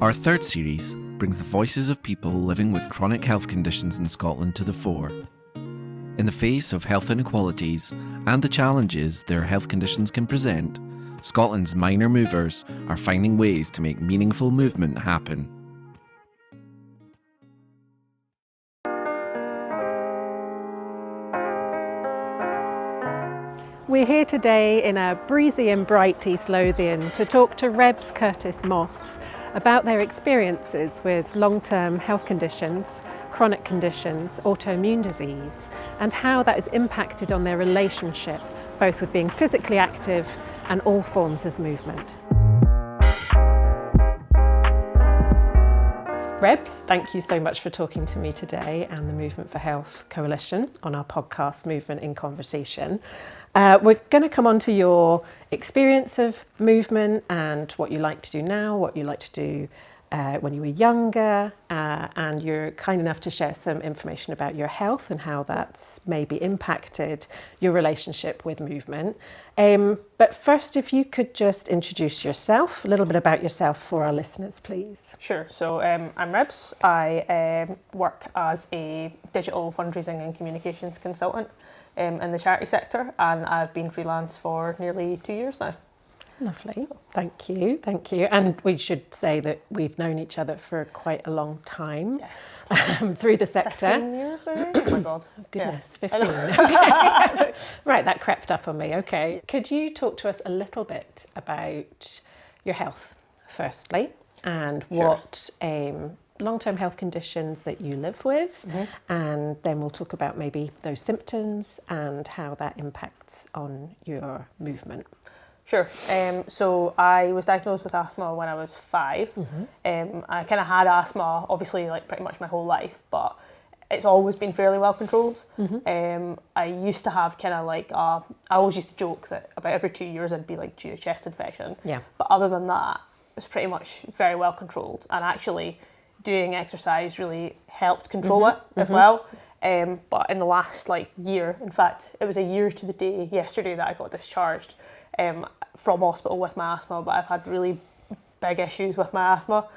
Our third series brings the voices of people living with chronic health conditions in Scotland to the fore. In the face of health inequalities and the challenges their health conditions can present, Scotland's minor movers are finding ways to make meaningful movement happen. We're here today in a breezy and bright East Lothian to talk to Rebs Curtis Moss about their experiences with long-term health conditions, chronic conditions, autoimmune disease, and how that has impacted on their relationship, both with being physically active and all forms of movement. Rebs, thank you so much for talking to me today and the Movement for Health Coalition on our podcast, Movement in Conversation. We're going to come on to your experience of movement and what you like to do now, what you like to do when you were younger, and you're kind enough to share some information about your health and how that's maybe impacted your relationship with movement. But first, if you could just introduce yourself, a little bit about yourself for our listeners, please. Sure. So I'm Rebs. I work as a digital fundraising and communications consultant in the charity sector, and I've been freelance for nearly 2 years now. Lovely. Thank you. And we should say that we've known each other for quite a long time. Yes. Through the sector. 15 years maybe? Oh my God. Goodness, Yeah. 15. Okay. Right, that crept up on me. Okay. Could you talk to us a little bit about your health, firstly, and what long-term health conditions that you live with, and then we'll talk about maybe those symptoms and how that impacts on your movement. Sure. So I was diagnosed with asthma when I was 5. I kind of had asthma, obviously, like pretty much my whole life, but it's always been fairly well controlled. I used to have kind of like, I always used to joke that about every 2 years I'd be like due a chest infection. Yeah. But other than that, it was pretty much very well controlled. And actually doing exercise really helped control it as well. But in the last year, in fact, it was a year to the day yesterday that I got discharged from hospital with my asthma, but I've had really big issues with my asthma.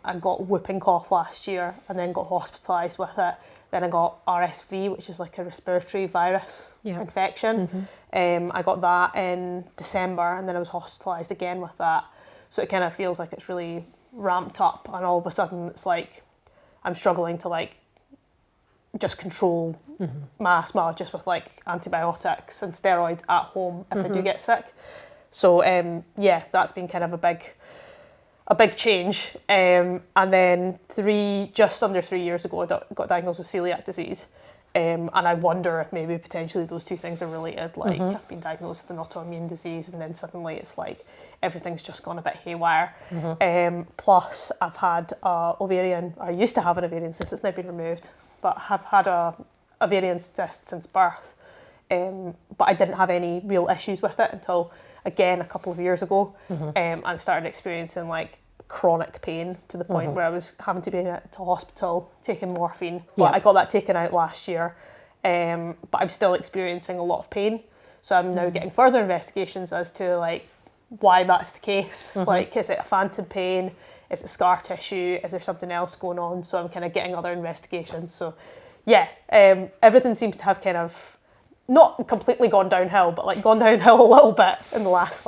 I got whooping cough last year and then got hospitalised with it. Then I got RSV, which is like a respiratory virus infection. I got that in December, and then I was hospitalised again with that. So it kind of feels like it's really ramped up, and all of a sudden it's like I'm struggling to just control my asthma just with antibiotics and steroids at home if I do get sick. So that's been kind of a big change. And then just under 3 years ago, I got diagnosed with celiac disease. And I wonder if maybe potentially those two things are related. I've been diagnosed with an autoimmune disease, and then suddenly it's like everything's just gone a bit haywire. Plus, I've had I used to have an ovarian cyst, it's now been removed, but have had a ovarian cyst since birth. But I didn't have any real issues with it until, again, a couple of years ago, and started experiencing chronic pain to the point where I was having to be to hospital taking morphine. But I got that taken out last year, but I'm still experiencing a lot of pain. So I'm now getting further investigations as to why that's the case. Is it a phantom pain? Is it scar tissue? Is there something else going on? So I'm kind of getting other investigations. So everything seems to have kind of not completely gone downhill, but gone downhill a little bit in the last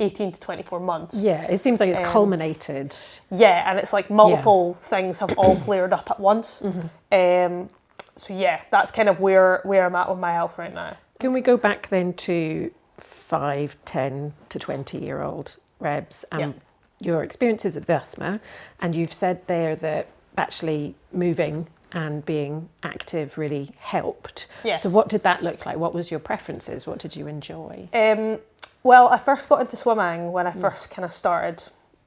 18 to 24 months. Yeah, it seems like it's culminated. Yeah, and it's multiple things have all flared up at once. That's kind of where I'm at with my health right now. Can we go back then to 5, 10 to 20-year-old Rebs and your experiences of asthma? And you've said there that actually moving and being active really helped. Yes. So what did that look like? What was your preferences? What did you enjoy? Well, I first got into swimming when I first kind of started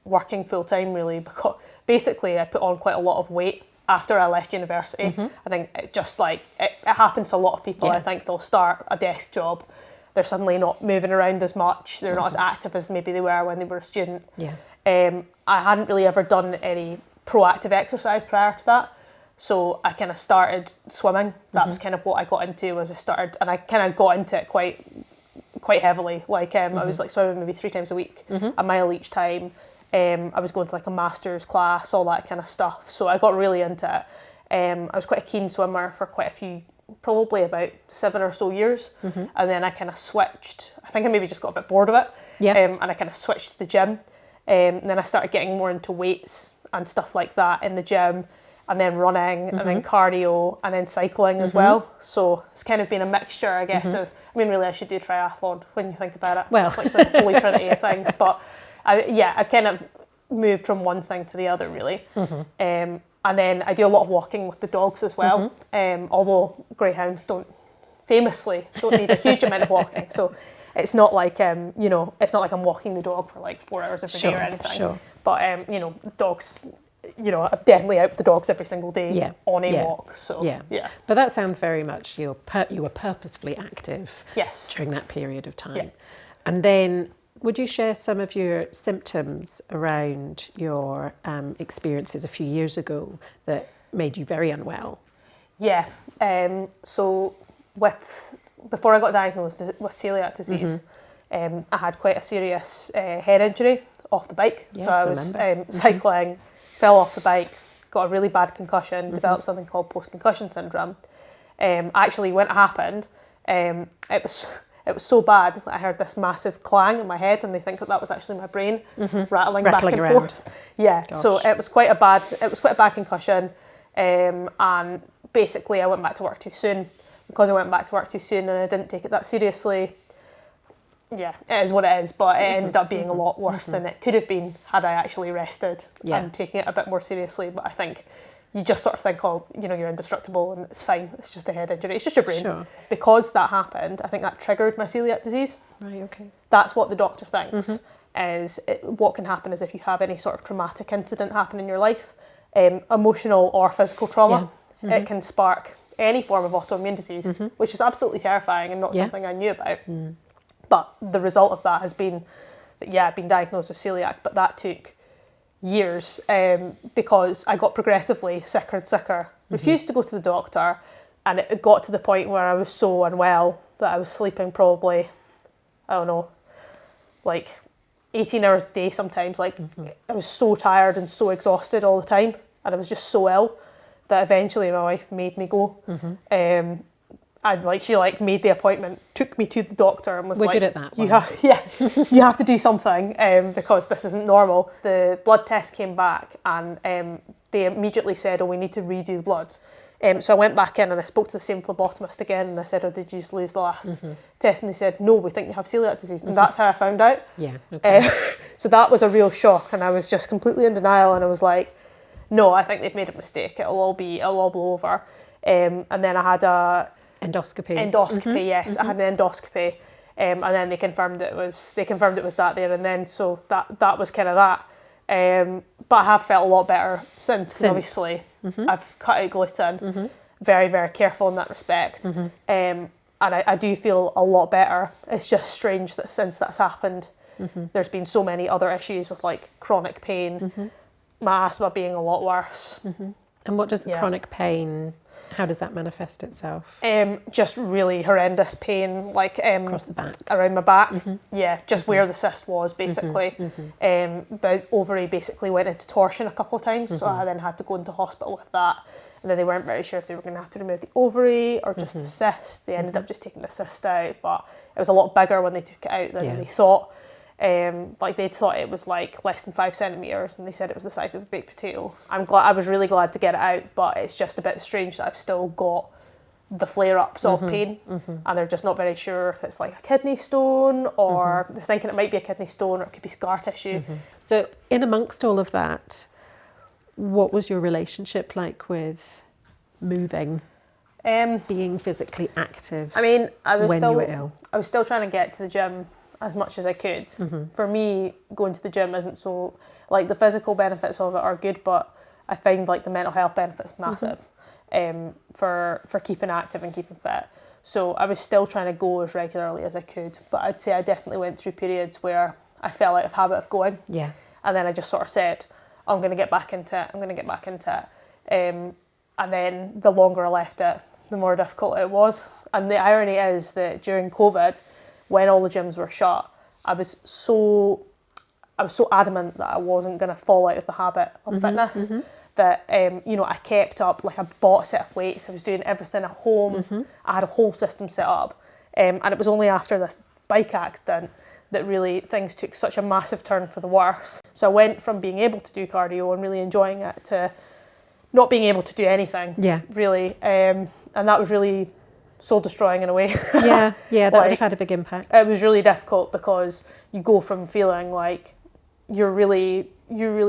working full-time, really, because basically I put on quite a lot of weight after I left university. I think it just it happens to a lot of people. I think they'll start a desk job, they're suddenly not moving around as much, they're not as active as maybe they were when they were a student. I hadn't really ever done any proactive exercise prior to that. So I kind of started swimming. That was kind of what I got into. And I kind of got into it quite heavily. I was swimming maybe 3 times a week, a mile each time. I was going to like a master's class, all that kind of stuff. So I got really into it. I was quite a keen swimmer for quite a few, probably about 7 or so years. And then I kind of switched. I think I maybe just got a bit bored of it. Yeah. And I kind of switched to the gym. And then I started getting more into weights and stuff like that in the gym, and then running, and then cardio, and then cycling as well. So it's kind of been a mixture, I guess, of, I mean, really I should do a triathlon when you think about it. Well. It's like the holy trinity of things. But I kind of moved from one thing to the other, really. And then I do a lot of walking with the dogs as well, although greyhounds famously don't need a huge amount of walking. So it's not like, it's not like I'm walking the dog for like 4 hours every day or anything. Sure. But, dogs, I'm definitely out with the dogs every single day on a walk. So, yeah. But that sounds very much, you were purposefully active during that period of time. Yeah. And then would you share some of your symptoms around your experiences a few years ago that made you very unwell? Yeah. So before I got diagnosed with celiac disease, I had quite a serious head injury off the bike. Yes, so I was cycling, fell off the bike, got a really bad concussion, developed something called post-concussion syndrome. Actually, when it happened, it was so bad that I heard this massive clang in my head, and they think that was actually my brain rattling back and around. forth. Yeah. Gosh. So it was quite a bad concussion, and basically I went back to work too soon. Because I went back to work too soon and I didn't take it that seriously, yeah, it is what it is, but it ended up being a lot worse than it could have been had I actually rested and taken it a bit more seriously. But I think you just sort of think, oh, you're indestructible and it's fine, it's just a head injury, it's just your brain. Sure. Because that happened, I think that triggered my celiac disease. Right, okay. That's what the doctor thinks, what can happen is if you have any sort of traumatic incident happen in your life, emotional or physical trauma, it can spark any form of autoimmune disease, which is absolutely terrifying and not something I knew about. But the result of that has been that, I've been diagnosed with celiac, but that took years because I got progressively sicker and sicker, refused to go to the doctor, and it got to the point where I was so unwell that I was sleeping probably, I don't know, like 18 hours a day sometimes. Like I was so tired and so exhausted all the time, and I was just so ill that eventually my wife made me go. And she made the appointment, took me to the doctor, and was We're like, good at that. You have to do something because this isn't normal. The blood test came back, and they immediately said, oh, we need to redo the bloods. So I went back in and I spoke to the same phlebotomist again, and I said, oh, did you just lose the last test? And they said, no, we think you have celiac disease. And that's how I found out. Yeah, okay. So that was a real shock, and I was just completely in denial, and I was like, no, I think they've made a mistake. It'll all blow over. And then I had a endoscopy. Yes, I had an endoscopy, and then they confirmed it was that there and then. So that was kind of that. But I have felt a lot better since. 'Cause obviously, I've cut out gluten. Very, very careful in that respect. And I do feel a lot better. It's just strange that since that's happened, there's been so many other issues with like chronic pain. My asthma being a lot worse. And what does chronic pain, how does that manifest itself? Just really horrendous pain, like across the back, around my back. Yeah, just where the cyst was, basically. The ovary basically went into torsion a couple of times, so I then had to go into hospital with that. And then they weren't very sure if they were going to have to remove the ovary or just the cyst. They ended up just taking the cyst out, but it was a lot bigger when they took it out than they thought. They thought it was like less than 5 centimetres, and they said it was the size of a baked potato. I was really glad to get it out, but it's just a bit strange that I've still got the flare-ups of pain, and they're just not very sure if it's like a kidney stone, or they're thinking it might be a kidney stone, or it could be scar tissue. So in amongst all of that, what was your relationship like with moving, being physically active? I mean, you were ill? I was still trying to get to the gym as much as I could. For me, going to the gym isn't so, like, the physical benefits of it are good, but I find like the mental health benefits massive for keeping active and keeping fit. So I was still trying to go as regularly as I could, but I'd say I definitely went through periods where I fell out of habit of going. Yeah. And then I just sort of said, I'm going to get back into it. And then the longer I left it, the more difficult it was. And the irony is that during COVID, when all the gyms were shut, I was I was so adamant that I wasn't going to fall out of the habit of fitness that, you know, I kept up, like I bought a set of weights, I was doing everything at home, I had a whole system set up. And it was only after this bike accident that really things took such a massive turn for the worse. So I went from being able to do cardio and really enjoying it to not being able to do anything, really. And that was really soul destroying in a way. Yeah, that would have had a big impact. It was really difficult because you go from feeling like you're really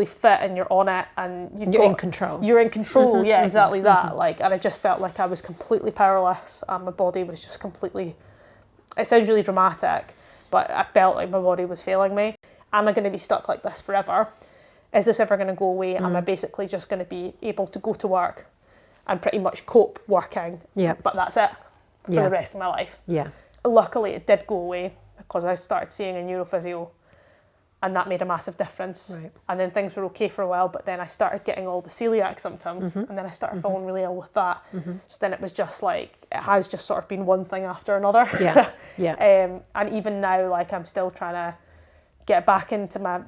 fit and you're on it and you're in control. You're in control, yeah, exactly that. Like, and I just felt like I was completely powerless and my body was just completely. It sounds really dramatic, but I felt like my body was failing me. Am I going to be stuck like this forever? Is this ever going to go away? Am I basically just going to be able to go to work and pretty much cope working? Yeah. But that's it for the rest of my life. Yeah. Luckily, it did go away because I started seeing a neurophysio, and that made a massive difference. Right. And then things were okay for a while, but then I started getting all the celiac symptoms, and then I started falling really ill with that. So then it was just like, it has just sort of been one thing after another. Yeah, yeah. And even now, like, I'm still trying to get back into my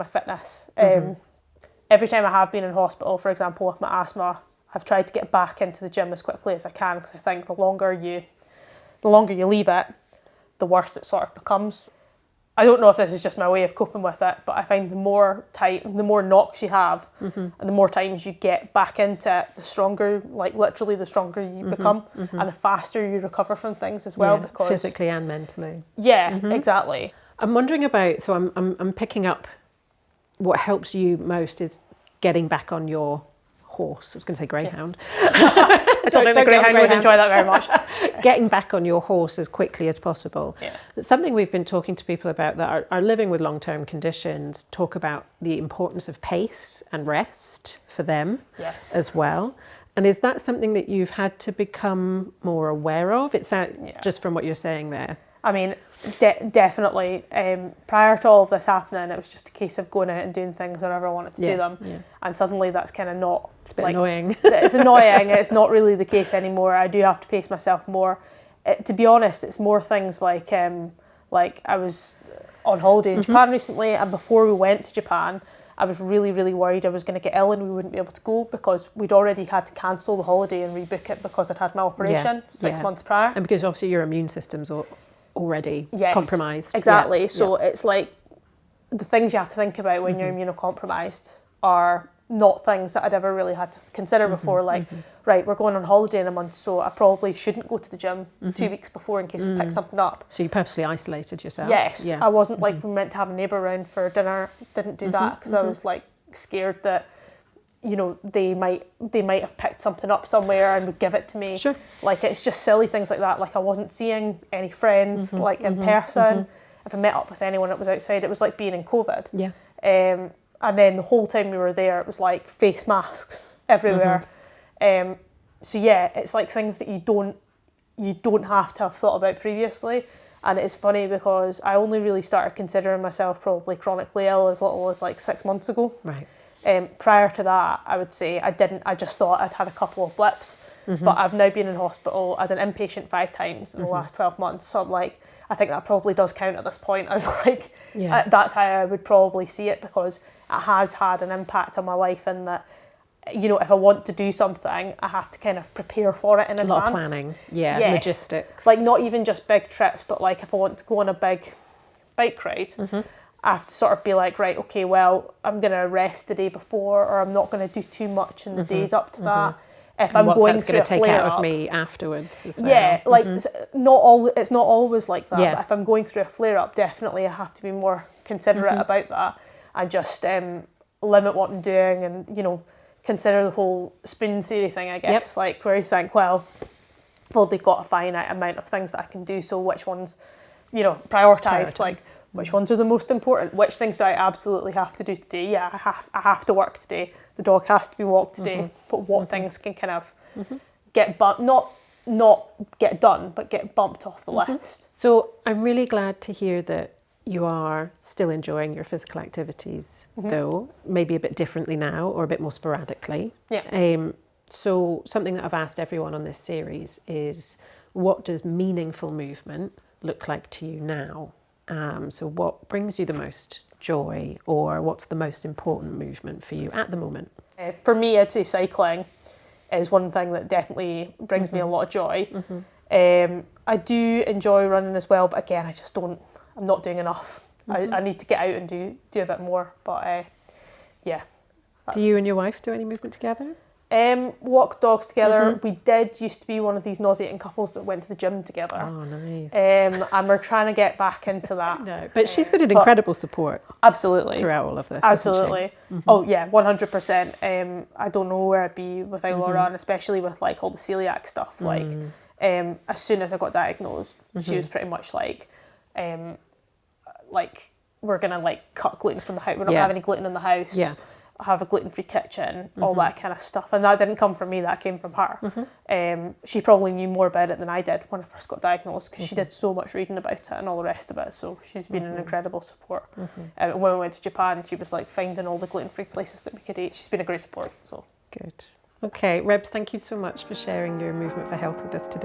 fitness. Every time I have been in hospital, for example, with my asthma, I've tried to get back into the gym as quickly as I can, because I think the longer you leave it, the worse it sort of becomes. I don't know if this is just my way of coping with it, but I find the more knocks you have, and the more times you get back into it, the stronger, like literally the stronger you become, and the faster you recover from things as well. Because physically and mentally. Yeah, exactly. I'm wondering about. So I'm picking up. What helps you most is getting back on your horse. I was going to say greyhound. I don't think the greyhound would enjoy that very much. Getting back on your horse as quickly as possible. Yeah. It's something we've been talking to people about that are living with long-term conditions, talk about the importance of pace and rest for them as well. And is that something that you've had to become more aware of? It's just from what you're saying there. I mean, definitely. Prior to all of this happening, it was just a case of going out and doing things whenever I wanted to do them. Yeah. And suddenly that's kind of not... It's a bit annoying. It's annoying. It's not really the case anymore. I do have to pace myself more. To be honest, it's more things like I was on holiday in Japan recently, and before we went to Japan, I was really, really worried I was going to get ill and we wouldn't be able to go, because we'd already had to cancel the holiday and rebook it because I'd had my operation 6 months prior. And because obviously your immune system's already compromised. Exactly. So it's like the things you have to think about when you're immunocompromised are not things that I'd ever really had to consider before. Like, right, we're going on holiday in a month, so I probably shouldn't go to the gym 2 weeks before in case I pick something up. So you purposely isolated yourself? Yes. I wasn't like, we meant to have a neighbour around for dinner. Didn't do that because I was like scared that, you know, they might have picked something up somewhere and would give it to me. Sure. Like, it's just silly things like that. Like, I wasn't seeing any friends like in person. If I met up with anyone, it was outside. It was like being in COVID. Yeah. And then the whole time we were there, it was like face masks everywhere. So yeah, it's like things that you don't have to have thought about previously. And it's funny because I only really started considering myself probably chronically ill as little as like 6 months ago. Right. Prior to that, I would say I just thought I'd had a couple of blips, but I've now been in hospital as an inpatient 5 times in the last 12 months. So I'm like, I think that probably does count at this point as like, that's how I would probably see it, because it has had an impact on my life in that, you know, if I want to do something, I have to kind of prepare for it in advance. A lot of planning, logistics. Like, not even just big trips, but like if I want to go on a big bike ride, I have to sort of be like, right, okay, well, I'm going to rest the day before, or I'm not going to do too much in the days up to that. If I'm going through a flare-up, take out of me afterwards as well. Yeah, like it's not always like that. Yeah. But if I'm going through a flare-up, definitely I have to be more considerate about that, and just limit what I'm doing, and, you know, consider the whole spoon theory thing, I guess. Like, where you think, well, I've only got a finite amount of things that I can do, so which ones, you know, prioritise. Like, which ones are the most important? Which things do I absolutely have to do today? Yeah, I have to work today. The dog has to be walked today. But what things can kind of get bumped, not get done, but get bumped off the list. So I'm really glad to hear that you are still enjoying your physical activities, though maybe a bit differently now, or a bit more sporadically. Yeah. So something that I've asked everyone on this series is, what does meaningful movement look like to you now? So what brings you the most joy, or what's the most important movement for you at the moment? For me, I'd say cycling is one thing that definitely brings me a lot of joy. I do enjoy running as well, but again, I'm not doing enough. I need to get out and do a bit more, but yeah. Do you and your wife do any movement together? Walk dogs together. We did used to be one of these nauseating couples that went to the gym together. Oh, nice. And we're trying to get back into that. No, but she's been an incredible support absolutely throughout all of this. Absolutely. Oh yeah, 100%. I don't know where I'd be without Laura, and especially with like all the celiac stuff. Like, as soon as I got diagnosed, she was pretty much like we're gonna like cut gluten from the house. We're not gonna have any gluten in the house. Yeah. Have a gluten-free kitchen, all that kind of stuff. And that didn't come from me, that came from her. She probably knew more about it than I did when I first got diagnosed, because she did so much reading about it and all the rest of it. So she's been an incredible support. When we went to Japan, she was like finding all the gluten-free places that we could eat. She's been a great support. So good. Okay, Rebs, thank you so much for sharing your movement for health with us today.